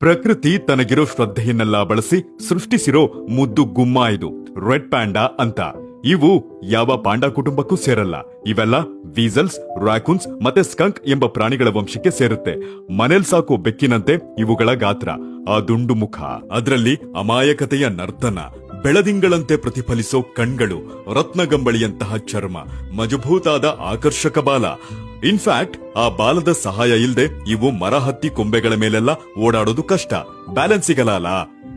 ಪ್ರಕೃತಿ ತನಗಿರೋ ಶ್ರದ್ಧೆಯನ್ನೆಲ್ಲ ಬಳಸಿ ಸೃಷ್ಟಿಸಿರೋ ಮುದ್ದು ಗುಮ್ಮ ಇದು ರೆಡ್ ಪ್ಯಾಂಡಾ ಅಂತ. ಇವು ಯಾವ ಪಾಂಡಾ ಕುಟುಂಬಕ್ಕೂ ಸೇರಲ್ಲ. ಇವೆಲ್ಲ ವೀಸಲ್ಸ್, ರಾಕೂನ್ಸ್ ಮತ್ತೆ ಸ್ಕಂಕ್ ಎಂಬ ಪ್ರಾಣಿಗಳ ವಂಶಕ್ಕೆ ಸೇರುತ್ತೆ. ಮನೇಲ್ ಸಾಕೋ ಬೆಕ್ಕಿನಂತೆ ಇವುಗಳ ಗಾತ್ರ, ಆ ದುಂಡು ಮುಖ, ಅದರಲ್ಲಿ ಅಮಾಯಕತೆಯ ನರ್ತನ, ಬೆಳದಿಂಗಳಂತೆ ಪ್ರತಿಫಲಿಸೋ ಕಣ್ಗಳು, ರತ್ನಗಂಬಳಿಯಂತಹ ಚರ್ಮ, ಮಜಬೂತಾದ ಆಕರ್ಷಕ ಬಾಲ. ಇನ್ಫ್ಯಾಕ್ಟ್ ಆ ಬಾಲದ ಸಹಾಯ ಇಲ್ದೆ ಇವು ಮರ ಹತ್ತಿ ಕೊಂಬೆಗಳ ಮೇಲೆಲ್ಲ ಓಡಾಡೋದು ಕಷ್ಟ, ಬ್ಯಾಲೆನ್ಸ್ ಸಿಗಲ್ಲ.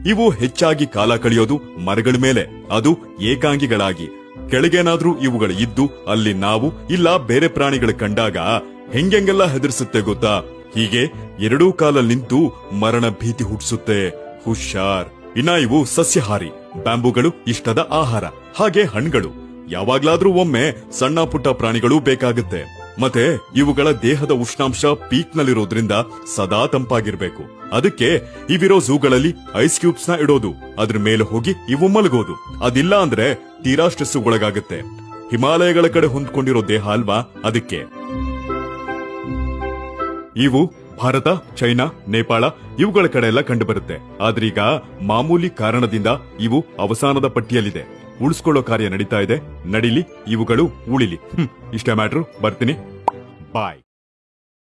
ಇವು ಹೆಚ್ಚಾಗಿ ಕಾಲ ಕಳೆಯೋದು ಮರಗಳ ಮೇಲೆ, ಅದು ಏಕಾಂಗಿಗಳಾಗಿ. ಕೆಳಗೇನಾದ್ರೂ ಇವುಗಳು ಇದ್ದು ಅಲ್ಲಿ ನಾವು ಇಲ್ಲ ಬೇರೆ ಪ್ರಾಣಿಗಳು ಕಂಡಾಗ ಹೆಂಗೆಲ್ಲ ಹೆದರ್ಸುತ್ತೆ ಗೊತ್ತಾ? ಹೀಗೆ ಎರಡೂ ಕಾಲಲ್ಲಿ ನಿಂತು ಮರಣ ಭೀತಿ ಹುಟ್ಟಿಸುತ್ತೆ. ಹುಷಾರ್. ಇನ್ನ ಇವು ಸಸ್ಯಾಹಾರಿ, ಬ್ಯಾಂಬುಗಳು ಇಷ್ಟದ ಆಹಾರ. ಹಾಗೆ ಹಣ್ಣುಗಳು. ಯಾವಾಗ್ಲಾದ್ರೂ ಒಮ್ಮೆ ಸಣ್ಣ ಪುಟ್ಟ ಪ್ರಾಣಿಗಳು ಬೇಕಾಗುತ್ತೆ. ಮತ್ತೆ ಇವುಗಳ ದೇಹದ ಉಷ್ಣಾಂಶ ಪೀಕ್ ನಲ್ಲಿರೋದ್ರಿಂದ ಸದಾ ತಂಪಾಗಿರ್ಬೇಕು. ಅದಕ್ಕೆ ಇವಿರೋ ಝೂಗಳಲ್ಲಿ ಐಸ್ ಕ್ಯೂಬ್ಸ್ ನ ಇಡೋದು, ಅದ್ರ ಮೇಲೆ ಹೋಗಿ ಇವು ಮಲಗೋದು. ಅದಿಲ್ಲ ಅಂದ್ರೆ ತೀರಾ ಸ್ಟ್ರೆಸ್ ಒಳಗಾಗುತ್ತೆ. ಹಿಮಾಲಯಗಳ ಕಡೆ ಹೊಂದ್ಕೊಂಡಿರೋ ದೇಹ ಅಲ್ವಾ, ಅದಕ್ಕೆ. ಇವು ಭಾರತ, ಚೈನಾ, ನೇಪಾಳ ಇವುಗಳ ಕಡೆ ಎಲ್ಲ ಕಂಡು ಬರುತ್ತೆ. ಆದ್ರೀಗ ಮಾಮೂಲಿ ಕಾರಣದಿಂದ ಇವು ಅವಸಾನದ ಪಟ್ಟಿಯಲ್ಲಿದೆ. ಉಳಿಸ್ಕೊಳ್ಳೋ ಕಾರ್ಯ ನಡೀತಾ ಇದೆ. ನಡಿಲಿ, ಇವುಗಳು ಉಳಿಲಿ. ಇಷ್ಟೇ ಮ್ಯಾಟ್ರು. ಬರ್ತೀನಿ. ಬಾಯ್.